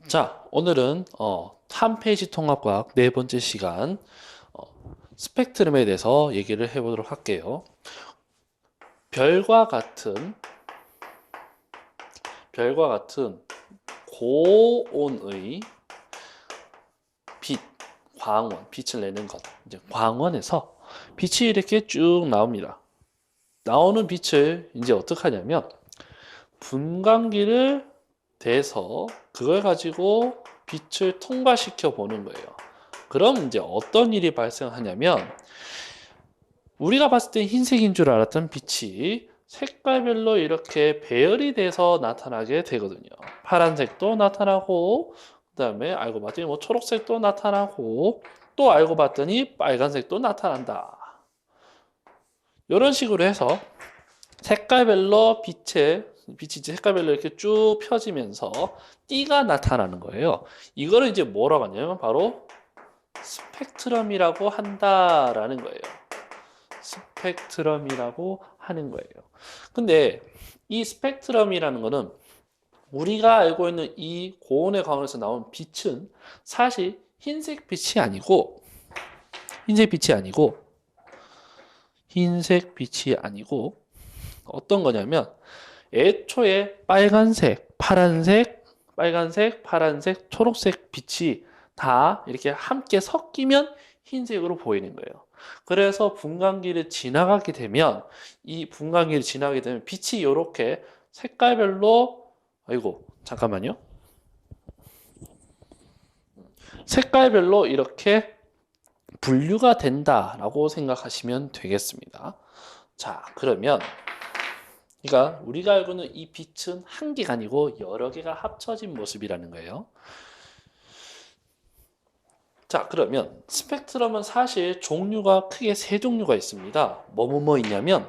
자, 오늘은 한 페이지 통합과학 네 번째 시간 어, 스펙트럼에 대해서 얘기를 해보도록 할게요. 별과 같은 고온의 빛, 광원, 빛을 내는 것. 이제 광원에서 빛이 이렇게 쭉 나옵니다. 나오는 빛을 이제 어떻게 하냐면 분광기를 대서 그걸 가지고 빛을 통과시켜 보는 거예요. 그럼 이제 어떤 일이 발생하냐면 우리가 봤을 때 흰색인 줄 알았던 빛이 색깔별로 이렇게 배열이 돼서 나타나게 되거든요. 파란색도 나타나고 그다음에 알고 봤더니 뭐 초록색도 나타나고 또 알고 봤더니 빨간색도 나타난다. 이런 식으로 해서 색깔별로 빛이 이제 색깔별로 이렇게 쭉 펴지면서 띠가 나타나는 거예요. 이거를 이제 뭐라고 하냐면 바로 스펙트럼이라고 한다라는 거예요. 스펙트럼이라고 하는 거예요. 근데 이 스펙트럼이라는 거는 우리가 알고 있는 이 고온의 광원에서 나온 빛은 사실 흰색 빛이 아니고 어떤 거냐면 애초에 파란색, 초록색 빛이 다 이렇게 함께 섞이면 흰색으로 보이는 거예요. 그래서 이 분광기를 지나게 되면 빛이 이렇게 색깔별로, 아이고, 잠깐만요. 색깔별로 이렇게 분류가 된다라고 생각하시면 되겠습니다. 자, 그러면 그러니까 우리가 알고 있는 이 빛은 한 개가 아니고 여러 개가 합쳐진 모습이라는 거예요. 자, 그러면 스펙트럼은 사실 종류가 크게 세 종류가 있습니다. 뭐뭐 있냐면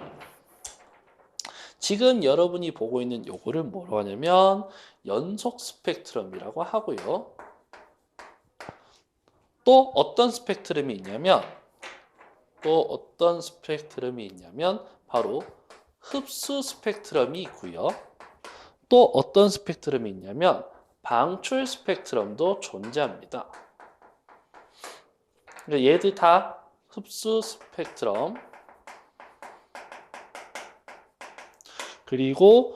지금 여러분이 보고 있는 요거를 뭐라고 하냐면 연속 스펙트럼이라고 하고요. 또 어떤 스펙트럼이 있냐면 바로 흡수 스펙트럼이 있고요. 또 어떤 스펙트럼이 있냐면 방출 스펙트럼도 존재합니다. 그러니까 얘들 다 흡수 스펙트럼 그리고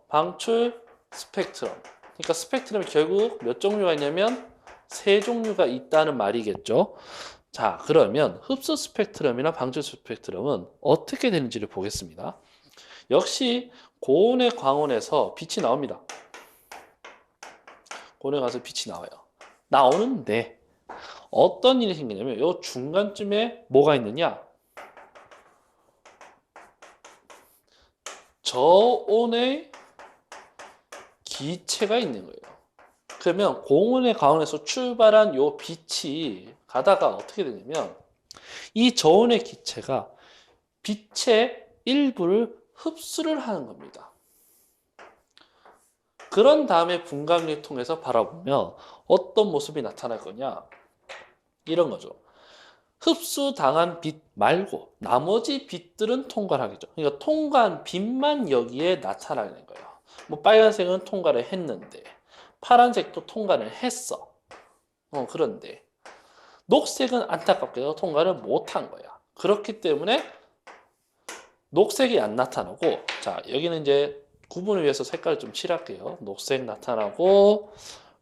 방출 스펙트럼. 그러니까 스펙트럼이 결국 몇 종류가 있냐면 세 종류가 있다는 말이겠죠. 자, 그러면 흡수 스펙트럼이나 방출 스펙트럼은 어떻게 되는지를 보겠습니다. 역시 고온의 광원에서 빛이 나옵니다. 고온에 가서 빛이 나와요. 나오는데 어떤 일이 생기냐면 이 중간쯤에 뭐가 있느냐? 저온의 기체가 있는 거예요. 그러면 고온의 광원에서 출발한 요 빛이 가다가 어떻게 되냐면 이 저온의 기체가 빛의 일부를 흡수를 하는 겁니다. 그런 다음에 분광기를 통해서 바라보면 어떤 모습이 나타날 거냐? 이런 거죠. 흡수당한 빛 말고 나머지 빛들은 통과를 하겠죠. 그러니까 통과한 빛만 여기에 나타나는 거예요. 뭐 빨간색은 통과를 했는데 파란색도 통과를 했어. 그런데 녹색은 안타깝게도 통과를 못한 거야. 그렇기 때문에 녹색이 안 나타나고, 자, 여기는 이제 구분을 위해서 색깔을 좀 칠할게요. 녹색 나타나고,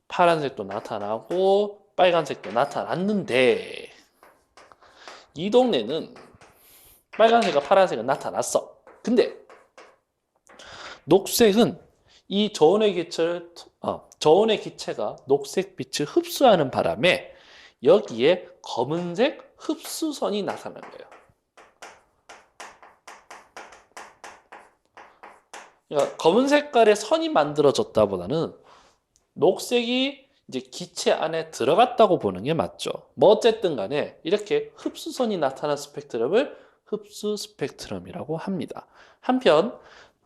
파란색도 나타나고, 빨간색도 나타났는데, 이 동네는 빨간색과 파란색은 나타났어. 근데 녹색은 이 저온의 기체가 녹색 빛을 흡수하는 바람에 여기에 검은색 흡수선이 나타나는 거예요. 그러니까 검은 색깔의 선이 만들어졌다보다는 녹색이 이제 기체 안에 들어갔다고 보는 게 맞죠. 뭐 어쨌든 간에 이렇게 흡수선이 나타난 스펙트럼을 흡수 스펙트럼이라고 합니다. 한편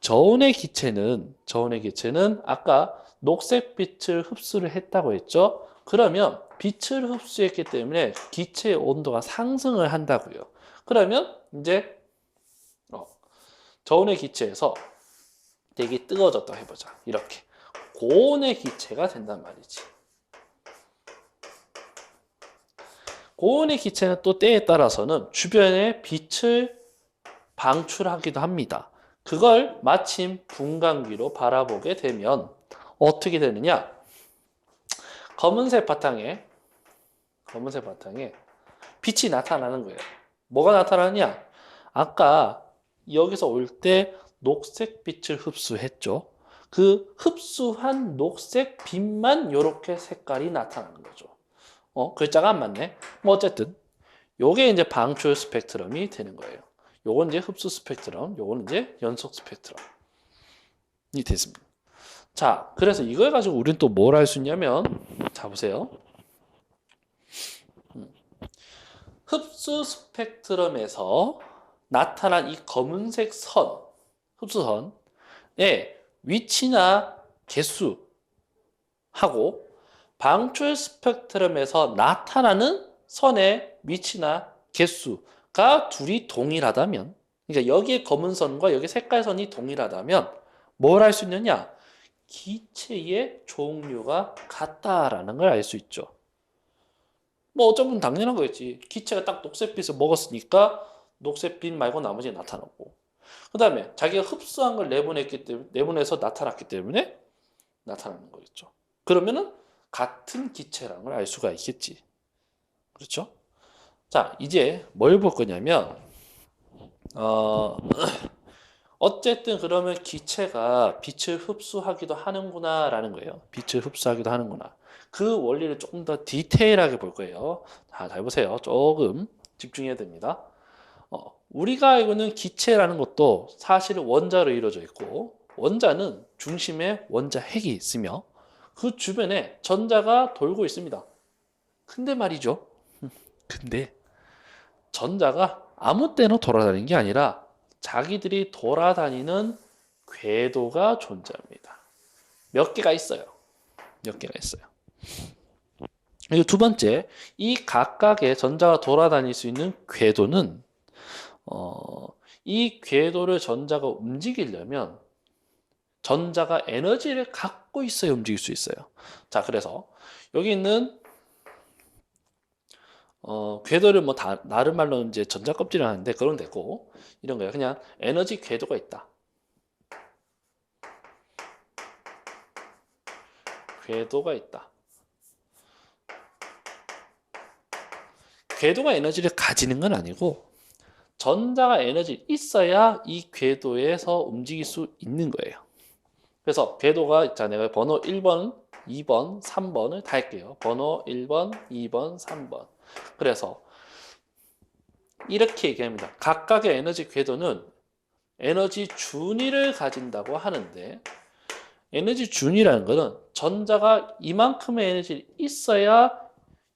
저온의 기체는 아까 녹색빛을 흡수를 했다고 했죠. 그러면 빛을 흡수했기 때문에 기체의 온도가 상승을 한다고요. 그러면 이제 저온의 기체에서 되게 뜨거워졌다고 해보자. 이렇게 고온의 기체가 된단 말이지. 고온의 기체는 또 때에 따라서는 주변에 빛을 방출하기도 합니다. 그걸 마침 분광기로 바라보게 되면 어떻게 되느냐? 검은색 바탕에 빛이 나타나는 거예요. 뭐가 나타나느냐? 아까 여기서 올 때 녹색 빛을 흡수했죠. 그 흡수한 녹색 빛만 이렇게 색깔이 나타나는 거죠. 글자가 안 맞네. 뭐 어쨌든 요게 이제 방출 스펙트럼이 되는 거예요. 요건 이제 흡수 스펙트럼, 요건 이제 연속 스펙트럼이 됐습니다. 자, 그래서 이걸 가지고 우리는 또 뭘 할 수 있냐면, 자 보세요. 흡수 스펙트럼에서 나타난 이 검은색 선, 흡수선의 위치나 개수하고 방출 스펙트럼에서 나타나는 선의 위치나 개수가 둘이 동일하다면, 그러니까 여기에 검은 선과 여기 색깔 선이 동일하다면 뭘 알 수 있느냐? 기체의 종류가 같다라는 걸 알 수 있죠. 뭐 어쩌면 당연한 거겠지. 기체가 딱 녹색빛을 먹었으니까 녹색빛 말고 나머지 나타나고, 그 다음에 자기가 흡수한 걸 내보내서 나타났기 때문에 나타나는 거겠죠. 그러면은 같은 기체라는 걸 알 수가 있겠지. 그렇죠? 자, 이제 뭘 볼 거냐면, 어쨌든 그러면 기체가 빛을 흡수하기도 하는구나라는 거예요. 빛을 흡수하기도 하는구나. 그 원리를 조금 더 디테일하게 볼 거예요. 잘 보세요. 조금 집중해야 됩니다. 우리가 알고는 기체라는 것도 사실은 원자로 이루어져 있고, 원자는 중심에 원자 핵이 있으며 그 주변에 전자가 돌고 있습니다. 근데 말이죠. 근데 전자가 아무 때나 돌아다니는 게 아니라 자기들이 돌아다니는 궤도가 존재합니다. 몇 개가 있어요. 그리고 두 번째, 이 각각의 전자가 돌아다닐 수 있는 궤도는 이 궤도를 전자가 움직이려면 전자가 에너지를 갖고 있어야 움직일 수 있어요. 자, 그래서 여기 있는 궤도를 뭐 나름 말로 이제 전자 껍질을 하는데 그런 데고 이런 거예요. 그냥 에너지 궤도가 있다. 궤도가 에너지를 가지는 건 아니고 전자가 에너지 있어야 이 궤도에서 움직일 수 있는 거예요. 그래서 궤도가, 자, 내가 번호 1번, 2번, 3번을 다 할게요. 번호 1번, 2번, 3번. 그래서 이렇게 얘기합니다. 각각의 에너지 궤도는 에너지 준위를 가진다고 하는데, 에너지 준위라는 것은 전자가 이만큼의 에너지가 있어야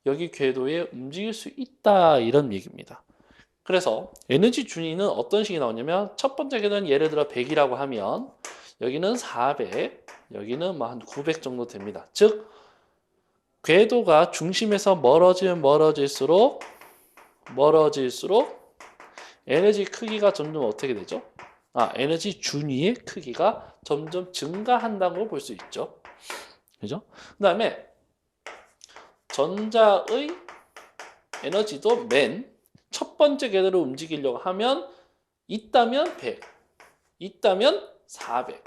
여기 궤도에 움직일 수 있다, 이런 얘기입니다. 그래서 에너지 준위는 어떤 식이 나오냐면, 첫 번째 궤도는 예를 들어 100이라고 하면 여기는 400, 여기는 뭐 한 900 정도 됩니다. 즉 궤도가 중심에서 멀어질수록 에너지 크기가 점점 어떻게 되죠? 에너지 준위의 크기가 점점 증가한다고 볼 수 있죠. 그죠? 그 다음에 전자의 에너지도 맨 첫 번째 궤도를 움직이려고 하면 있다면 100, 있다면 400.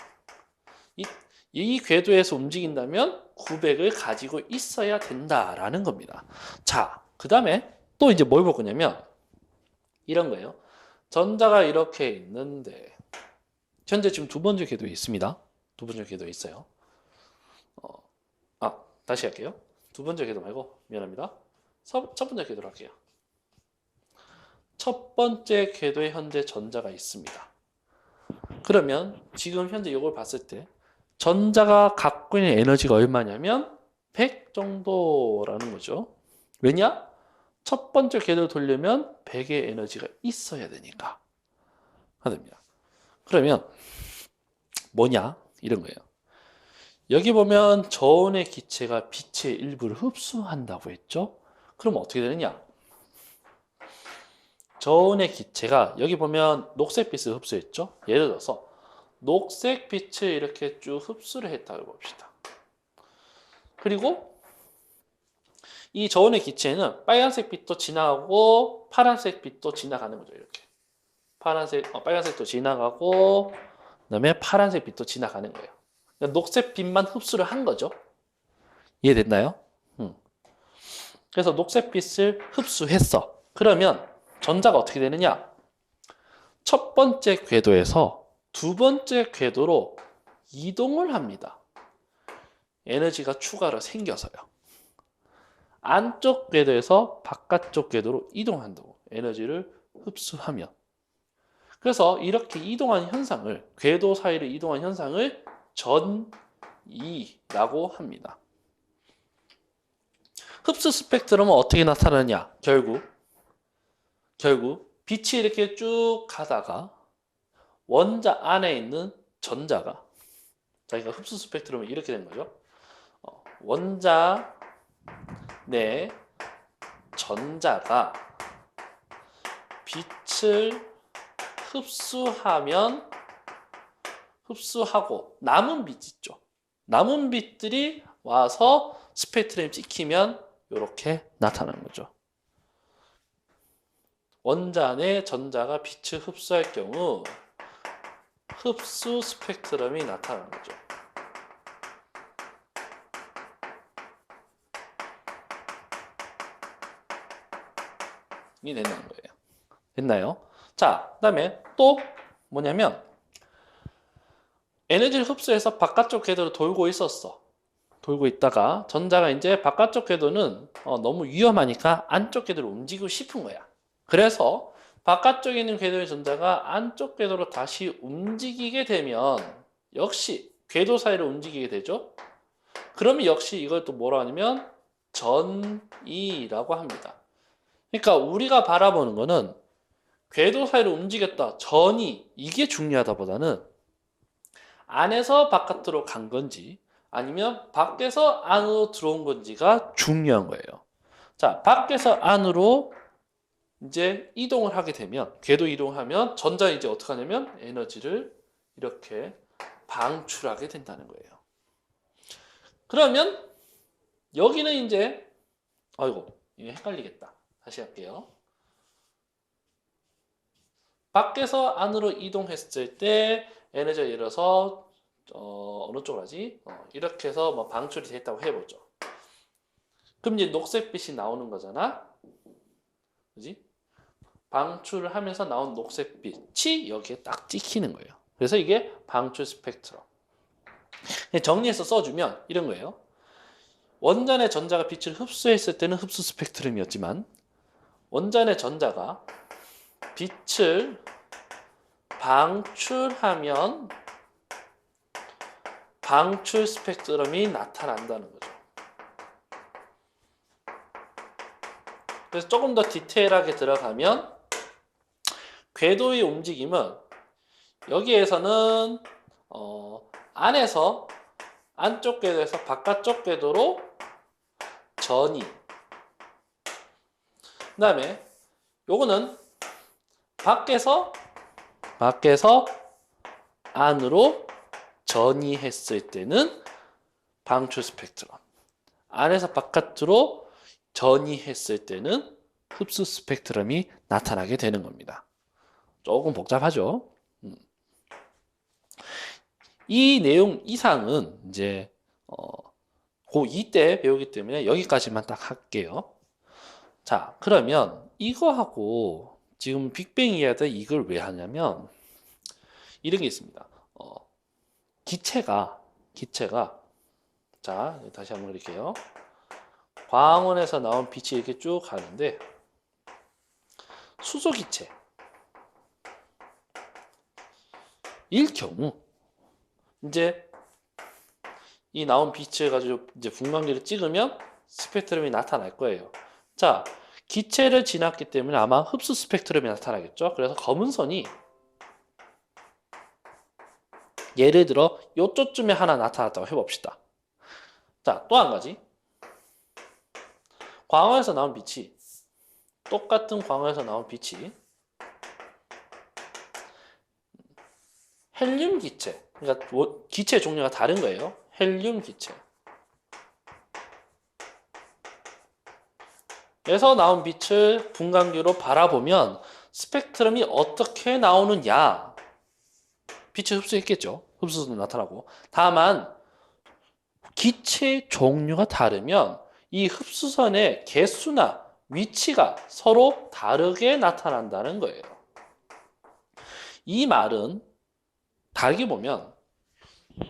이 궤도에서 움직인다면 900을 가지고 있어야 된다라는 겁니다. 자, 그 다음에 또 이제 뭘 볼 거냐면 이런 거예요. 전자가 이렇게 있는데 현재 지금 두 번째 궤도에 있습니다. 두 번째 궤도에 있어요. 다시 할게요. 두 번째 궤도 말고 미안합니다. 첫 번째 궤도로 할게요. 첫 번째 궤도에 현재 전자가 있습니다. 그러면 지금 현재 이걸 봤을 때 전자가 갖고 있는 에너지가 얼마냐면 100 정도라는 거죠. 왜냐? 첫 번째 궤도를 돌려면 100의 에너지가 있어야 되니까. 됩니다. 그러면 뭐냐? 이런 거예요. 여기 보면 저온의 기체가 빛의 일부를 흡수한다고 했죠? 그럼 어떻게 되느냐? 저온의 기체가 여기 보면 녹색빛을 흡수했죠? 예를 들어서 녹색빛을 이렇게 쭉 흡수를 했다고 봅시다. 그리고 이 저온의 기체는 빨간색 빛도 지나가고 파란색 빛도 지나가는 거죠. 이렇게 빨간색도 지나가고 그다음에 파란색 빛도 지나가는 거예요. 그러니까 녹색 빛만 흡수를 한 거죠. 이해됐나요? 그래서 녹색 빛을 흡수했어. 그러면 전자가 어떻게 되느냐? 첫 번째 궤도에서 두 번째 궤도로 이동을 합니다. 에너지가 추가로 생겨서요. 안쪽 궤도에서 바깥쪽 궤도로 이동한다고. 에너지를 흡수하면. 그래서 이렇게 이동하는 현상을, 궤도 사이를 이동하는 현상을 전이라고 합니다. 흡수 스펙트럼은 어떻게 나타나느냐? 결국 빛이 이렇게 쭉 가다가 원자 안에 있는 전자가, 그러니까 흡수 스펙트럼은 이렇게 된 거죠. 원자 내 전자가 빛을 흡수하고 남은 빛 있죠. 남은 빛들이 와서 스펙트럼이 찍히면 이렇게 나타나는 거죠. 원자 내 전자가 빛을 흡수할 경우 흡수 스펙트럼이 나타나는 거죠. 이 된다는 거예요. 됐나요? 자, 그다음에 또 뭐냐면 에너지를 흡수해서 바깥쪽 궤도로 돌고 있었어. 돌고 있다가 전자가 이제 바깥쪽 궤도는 너무 위험하니까 안쪽 궤도로 움직이고 싶은 거야. 그래서 바깥쪽에 있는 궤도의 전자가 안쪽 궤도로 다시 움직이게 되면 역시 궤도 사이를 움직이게 되죠. 그러면 역시 이걸 또 뭐라 하냐면 전이라고 합니다. 그러니까 우리가 바라보는 거는 궤도 사이로 움직였다, 전이, 이게 중요하다보다는 안에서 바깥으로 간 건지 아니면 밖에서 안으로 들어온 건지가 중요한 거예요. 자, 밖에서 안으로 이제 이동을 하게 되면, 궤도 이동하면 전자 이제 어떻게 하냐면 에너지를 이렇게 방출하게 된다는 거예요. 그러면 여기는 이제 아이고, 이거 헷갈리겠다. 다시 할게요. 밖에서 안으로 이동했을 때 에너지가 예를 들어서 어느 쪽으로 하지? 이렇게 해서 뭐 방출이 됐다고 해보죠. 그럼 이제 녹색빛이 나오는 거잖아. 그지? 방출을 하면서 나온 녹색빛이 여기에 딱 찍히는 거예요. 그래서 이게 방출 스펙트럼. 정리해서 써주면 이런 거예요. 원전의 전자가 빛을 흡수했을 때는 흡수 스펙트럼이었지만 원전의 전자가 빛을 방출하면 방출 스펙트럼이 나타난다는 거죠. 그래서 조금 더 디테일하게 들어가면 궤도의 움직임은 여기에서는 안에서 안쪽 궤도에서 바깥쪽 궤도로 전이, 그 다음에 요거는 밖에서 안으로 전이했을 때는 방출 스펙트럼, 안에서 바깥으로 전이했을 때는 흡수 스펙트럼이 나타나게 되는 겁니다. 조금 복잡하죠? 이 내용 이상은 이제 고2 때 배우기 때문에 여기까지만 딱 할게요. 자, 그러면 이거하고 지금 빅뱅 이야기 이걸 왜 하냐면 이런 게 있습니다. 기체가 자, 다시 한번 그릴게요. 광원에서 나온 빛이 이렇게 쭉 가는데 수소 기체 일 경우 이제 이 나온 빛을 가지고 이제 분광기를 찍으면 스펙트럼이 나타날 거예요. 자, 기체를 지났기 때문에 아마 흡수 스펙트럼이 나타나겠죠. 그래서 검은 선이 예를 들어 요쪽쯤에 하나 나타났다고 해봅시다. 자, 또 한 가지. 광원에서 나온 빛이 똑같은 광원에서 나온 빛이 헬륨 기체, 그러니까 기체 종류가 다른 거예요. 헬륨 기체. 에서 나온 빛을 분광기로 바라보면 스펙트럼이 어떻게 나오느냐. 빛을 흡수했겠죠. 흡수도 나타나고. 다만 기체의 종류가 다르면 이 흡수선의 개수나 위치가 서로 다르게 나타난다는 거예요. 이 말은 다르게 보면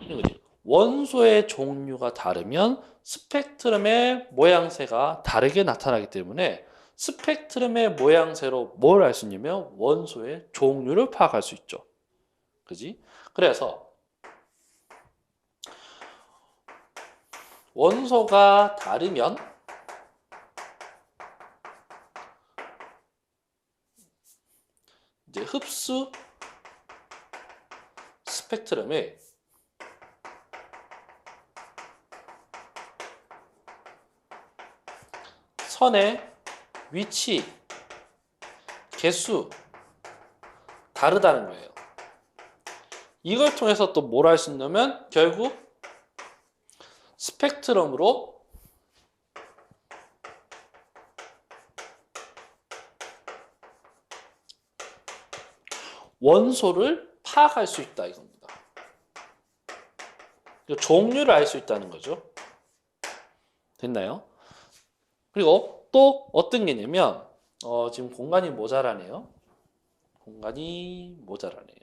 이런 거지. 원소의 종류가 다르면 스펙트럼의 모양새가 다르게 나타나기 때문에 스펙트럼의 모양새로 뭘 알 수 있냐면 원소의 종류를 파악할 수 있죠. 그지? 그래서 원소가 다르면 이제 흡수 스펙트럼의 선의 위치, 개수 다르다는 거예요. 이걸 통해서 또 뭘 할 수 있냐면 결국 스펙트럼으로 원소를 파악할 수 있다 이겁니다. 종류를 알 수 있다는 거죠. 됐나요? 그리고 또 어떤 게냐면 지금 공간이 모자라네요. 공간이 모자라네요.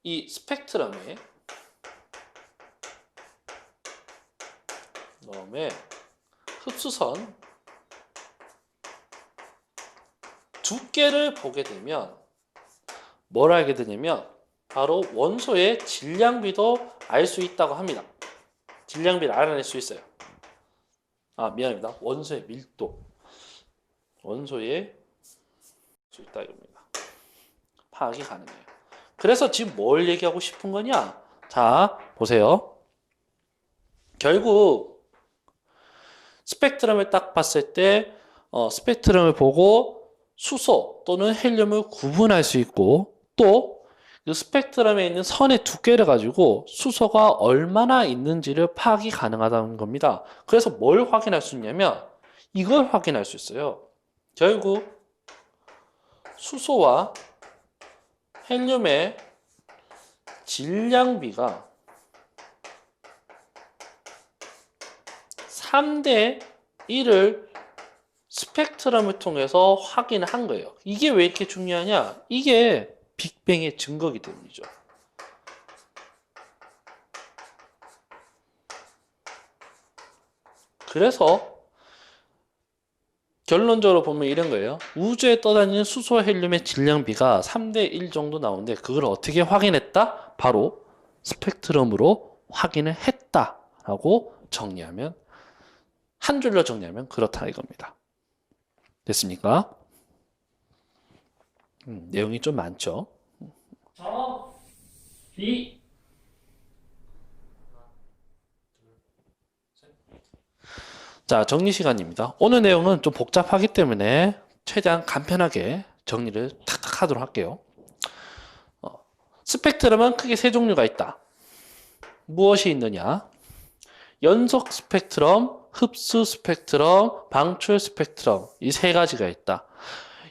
이 스펙트럼의 그다음에 흡수선 두께를 보게 되면 뭘 알게 되냐면 바로 원소의 질량비도 알 수 있다고 합니다. 질량비를 알아낼 수 있어요. 미안합니다. 원소의 밀도. 원소의 수 있다 이겁니다. 파악이 가능해요. 그래서 지금 뭘 얘기하고 싶은 거냐? 자, 보세요. 결국 스펙트럼을 딱 봤을 때 스펙트럼을 보고 수소 또는 헬륨을 구분할 수 있고 또 그 스펙트럼에 있는 선의 두께를 가지고 수소가 얼마나 있는지를 파악이 가능하다는 겁니다. 그래서 뭘 확인할 수 있냐면 이걸 확인할 수 있어요. 결국 수소와 헬륨의 질량비가 3대 1을 스펙트럼을 통해서 확인한 거예요. 이게 왜 이렇게 중요하냐? 이게 빅뱅의 증거이기 때문이죠. 그래서 결론적으로 보면 이런 거예요. 우주에 떠다니는 수소 헬륨의 질량비가 3대 1 정도 나오는데 그걸 어떻게 확인했다? 바로 스펙트럼으로 확인을 했다라고 정리하면 한 줄로 정리하면 그렇다 이겁니다. 됐습니까? 내용이 좀 많죠. B 자, 정리 시간입니다. 오늘 내용은 좀 복잡하기 때문에 최대한 간편하게 정리를 탁탁 하도록 할게요. 스펙트럼은 크게 세 종류가 있다. 무엇이 있느냐? 연속 스펙트럼, 흡수 스펙트럼, 방출 스펙트럼 이 세 가지가 있다.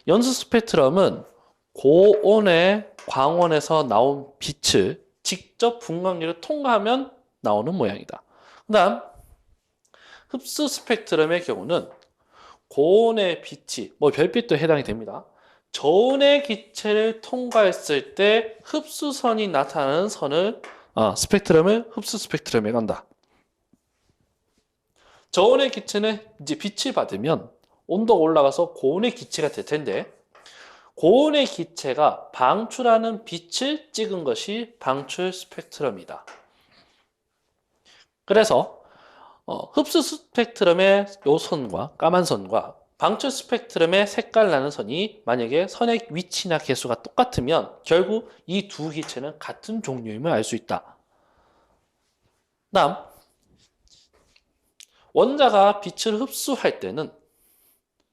연속 스펙트럼은 고온의 광원에서 나온 빛을 직접 분광기를 통과하면 나오는 모양이다. 그 다음 흡수 스펙트럼의 경우는 고온의 빛이 별빛도 해당이 됩니다. 저온의 기체를 통과했을 때 흡수선이 나타나는 선을 스펙트럼을 흡수 스펙트럼에 간다. 저온의 기체는 이제 빛을 받으면 온도가 올라가서 고온의 기체가 될 텐데 고온의 기체가 방출하는 빛을 찍은 것이 방출 스펙트럼이다. 그래서 흡수 스펙트럼의 요 선과 까만 선과 방출 스펙트럼의 색깔 나는 선이 만약에 선의 위치나 개수가 똑같으면 결국 이 두 기체는 같은 종류임을 알 수 있다. 다음 원자가 빛을 흡수할 때는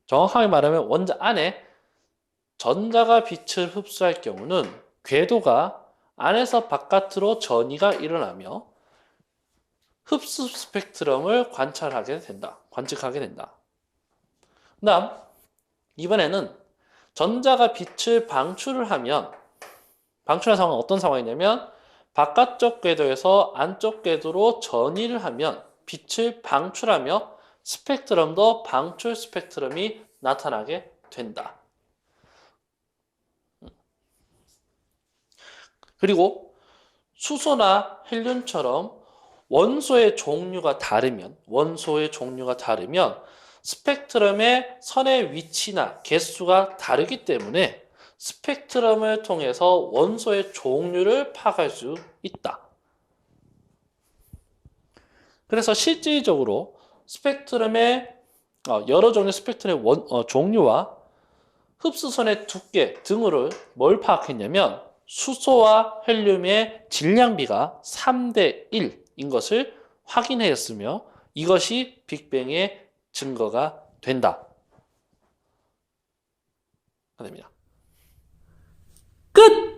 정확하게 말하면 원자 안에 전자가 빛을 흡수할 경우는 궤도가 안에서 바깥으로 전이가 일어나며 흡수 스펙트럼을 관찰하게 된다. 관측하게 된다. 그다음 이번에는 전자가 빛을 방출을 하면 방출한 상황은 어떤 상황이냐면 바깥쪽 궤도에서 안쪽 궤도로 전이를 하면 빛을 방출하며 스펙트럼도 방출 스펙트럼이 나타나게 된다. 그리고 수소나 헬륨처럼 원소의 종류가 다르면 스펙트럼의 선의 위치나 개수가 다르기 때문에 스펙트럼을 통해서 원소의 종류를 파악할 수 있다. 그래서 실질적으로 스펙트럼의 여러 종류의 스펙트럼의 종류와 흡수선의 두께 등을 뭘 파악했냐면 수소와 헬륨의 질량비가 3대 1인 것을 확인하였으며 이것이 빅뱅의 증거가 된다. 됩니다. 끝!